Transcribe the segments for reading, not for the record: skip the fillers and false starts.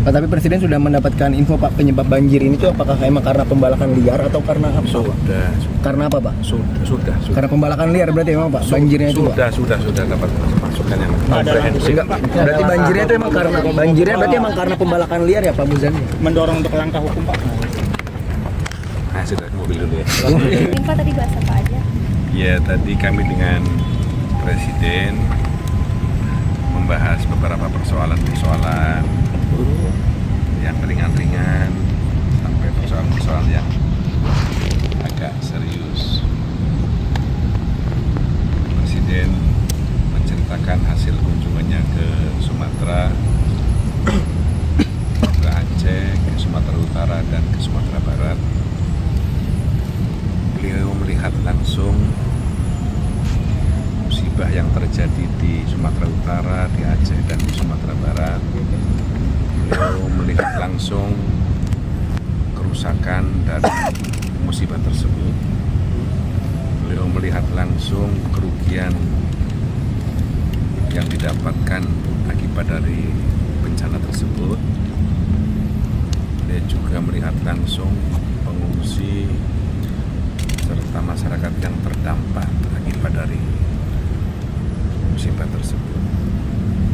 Pak, tapi Presiden sudah mendapatkan info Pak penyebab banjir ini tuh apakah emang karena pembalakan liar atau karena apa? Sudah. Karena apa Pak? Sudah. Karena pembalakan liar berarti emang Pak banjirnya itu Pak? Sudah dapat masukan yang komprehensif. Berarti banjirnya itu emang karena pembalakan liar ya Pak Muzani? Mendorong untuk langkah hukum Pak. Nah, sudah ke mobil dulu ya. Pak tadi bahas apa aja? Ya, tadi kami dengan Presiden membahas beberapa persoalan-persoalan yang ringan-ringan sampai persoalan-persoalan yang agak serius. Presiden menceritakan hasil kunjungannya ke Sumatera, ke Aceh, ke Sumatera Utara, dan ke Sumatera Barat. Beliau melihat langsung musibah yang terjadi di Sumatera Utara, di Aceh, dan di Sumatera Barat. Beliau melihat langsung kerusakan dari musibah tersebut. Beliau melihat langsung kerugian yang didapatkan akibat dari bencana tersebut. Dia juga melihat langsung pengungsi serta masyarakat yang terdampak akibat dari musibah tersebut.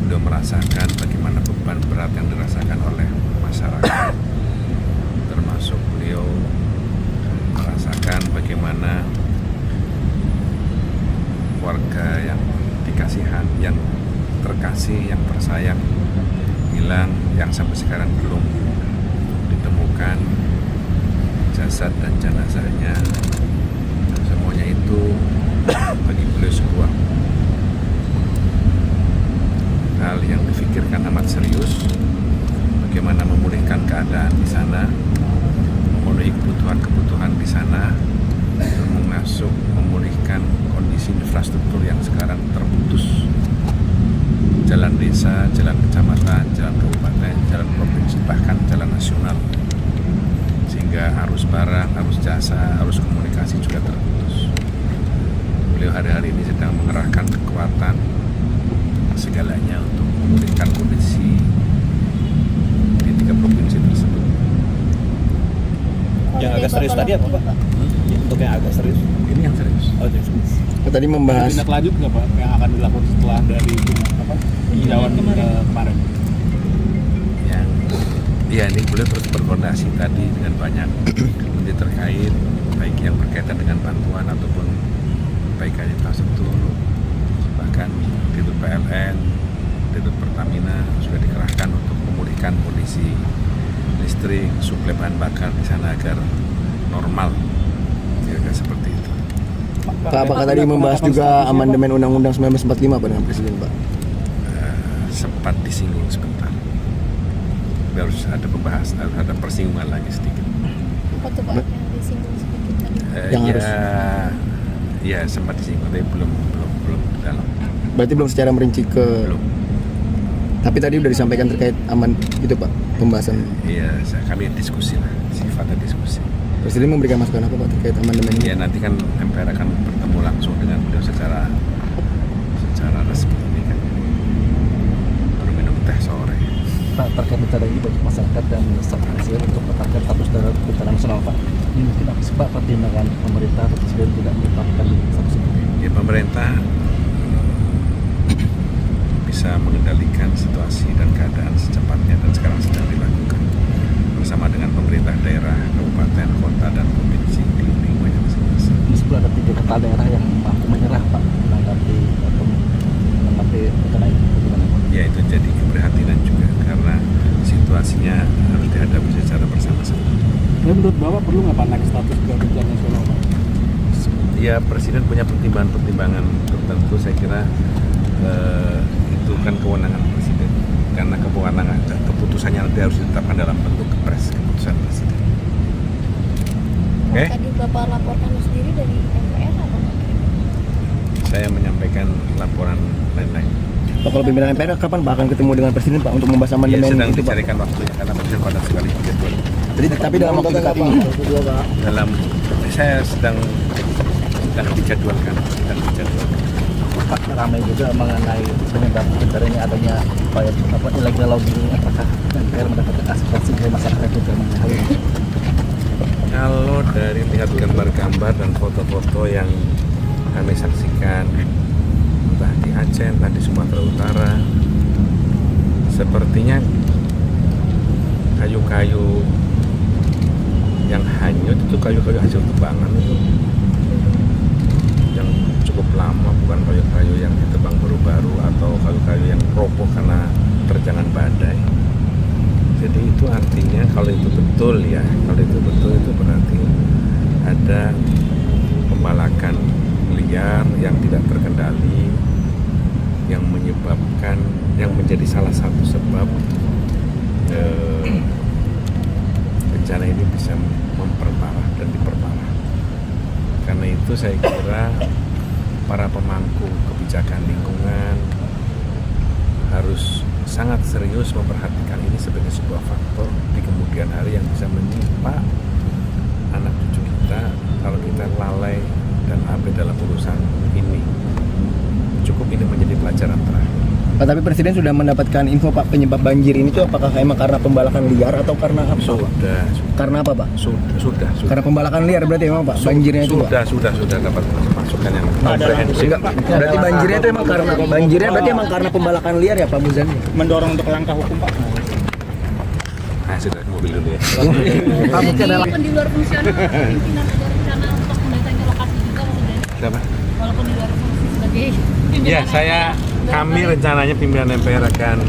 Beliau merasakan bagaimana beban berat yang dirasakan oleh masyarakat, termasuk beliau merasakan bagaimana warga yang dikasihan, yang terkasih, yang tersayang hilang, yang sampai sekarang belum ditemukan jasad dan jenazahnya. Semuanya itu bagi beliau sebuah hal yang difikirkan amat serius, bagaimana memulihkan keadaan di sana, memenuhi kebutuhan-kebutuhan di sana, termasuk memulihkan kondisi infrastruktur yang sekarang terputus, jalan desa, jalan kecamatan, jalan kabupaten, jalan provinsi, bahkan jalan nasional, sehingga arus barang, arus jasa, arus komunikasi juga terputus. Beliau hari-hari ini sedang mengerahkan kekuatan segalanya untuk memulihkan kondisi di 3 provinsi tersebut. Yang agak serius tadi apa Pak? Untuk yang agak serius? Ini yang serius. Oh, serius. Tadi membahas Tindak lanjut nggak Pak yang akan dilakukan setelah dari tinjauan kemarin? Ya, ini beliau terus berkoordinasi tadi dengan banyak menteri terkait, baik yang berkaitan dengan bantuan ataupun perbaikan infrastruktur, bahkan Dirut PLN, Dirut Pertamina sudah dikerahkan untuk memulihkan kondisi listrik, suplai bahan bakar di sana agar normal, kira-kira seperti itu. Pak, apakah tadi membahas juga amandemen Undang-Undang 1945 Pak dengan Presiden Pak? Sempat disinggung sebentar. Harus ada pembahasan, ada persinggungan lagi sedikit. Apa tuh Pak yang disinggung sedikit tadi? Yang harus ya sempat disinggung, tapi belum dalam. berarti belum secara merinci ke Belum. Tapi tadi udah disampaikan terkait aman gitu Pak pembahasan. Iya, kami diskusi lah, sifatnya diskusi. Presiden memberikan masukan apa Pak terkait amandemen ini? Ya nanti kan MPR akan bertemu langsung dengan beliau secara resmi ini kan. Baru minum teh sore. Pak, terkait bencana ini bagi masyarakat dan Presiden untuk menetapkan status darurat bencana nasional Pak. Ini mungkin apa sih Pak pertimbangan pemerintah atau Presiden tidak menetapkan status itu? Ya pemerintah bisa mengendalikan situasi dan keadaan secepatnya dan sekarang sedang dilakukan bersama dengan pemerintah daerah, kabupaten, kota, dan provinsi di lingkungannya masing-masing. Meskipun ada 3 kepala daerah yang mampu menyerah Pak menanggapi bencana ini, bagaimana Pak? Ya itu jadi keprihatinan juga karena situasinya harus dihadapi secara bersama-sama. Tapi menurut Bapak perlu nggak Pak naik status ke bencana nasional Pak? Ya Presiden punya pertimbangan-pertimbangan tertentu, saya kira itu kan kewenangan Presiden karena keputusannya nanti harus ditetapkan dalam bentuk kepres, keputusan Presiden. Oke? Tadi Bapak laporkan sendiri dari MPR atau Pak? Saya menyampaikan laporan lain-lain. Pak, kalau pimpinan MPR kapan Pak akan ketemu dengan Presiden Pak untuk membahas Ya, amandemen sedang itu Pak? dicarikan waktunya karena Presiden padat sekali jadwal. Tapi dalam waktu dekat ini Saya sedang dijadwalkan. Pak, ramai juga mengenai penyebab sebenarnya adanya upaya illegal logging. Apakah MPR mendapatkan aspirasi dari masyarakat itu mengenai hal ini? Kalau dari lihat gambar-gambar dan foto-foto yang kami saksikan, entah di Aceh, entah di Sumatera Utara, sepertinya kayu-kayu yang hanyut itu kayu-kayu hasil tebangan itu yang cukup lama, bukan kayu-kayu yang ditebang baru-baru atau kayu-kayu yang roboh karena terjangan badai. Jadi itu artinya kalau itu betul ya, kalau itu betul itu berarti ada pembalakan liar yang tidak terkendali yang menyebabkan, yang menjadi salah satu sebab bencana ini bisa memperparah dan diperparah. Karena itu saya kira para pemangku kebijakan lingkungan harus sangat serius memperhatikan ini sebagai sebuah faktor di kemudian hari yang bisa menimpa anak cucu kita kalau kita lalai dan abai dalam urusan ini. Cukup ini menjadi pelajaran terakhir. Pak, tapi Presiden sudah mendapatkan info Pak penyebab banjir ini tuh apakah emang karena pembalakan liar atau karena apa? Sudah. Karena apa Pak? Sudah. Karena pembalakan liar berarti emang Pak banjirnya itu Pak? Sudah dapat masukan yang komprehensif. Enggak Pak, berarti banjirnya itu emang karena karena pembalakan liar ya Pak Muzani? Mendorong untuk langkah hukum Pak. Nah, sudah ke mobil dulu ya. Pak, mungkin adalah Walaupun di luar fungsional, pimpinan ada rencana untuk mendatangi lokasi juga maksudnya. Siapa? Walaupun di luar fungsi sebagai pimpinan. Ya, kami rencananya pimpinan MPR akan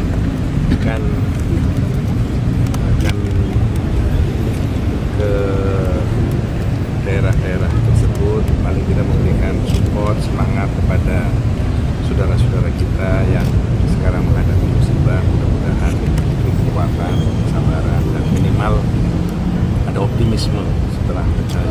ke daerah-daerah tersebut, paling tidak memberikan support, semangat kepada saudara-saudara kita yang sekarang menghadapi musibah. Mudah-mudahan diberi kekuatan, kesabaran, dan minimal ada optimisme setelah bencana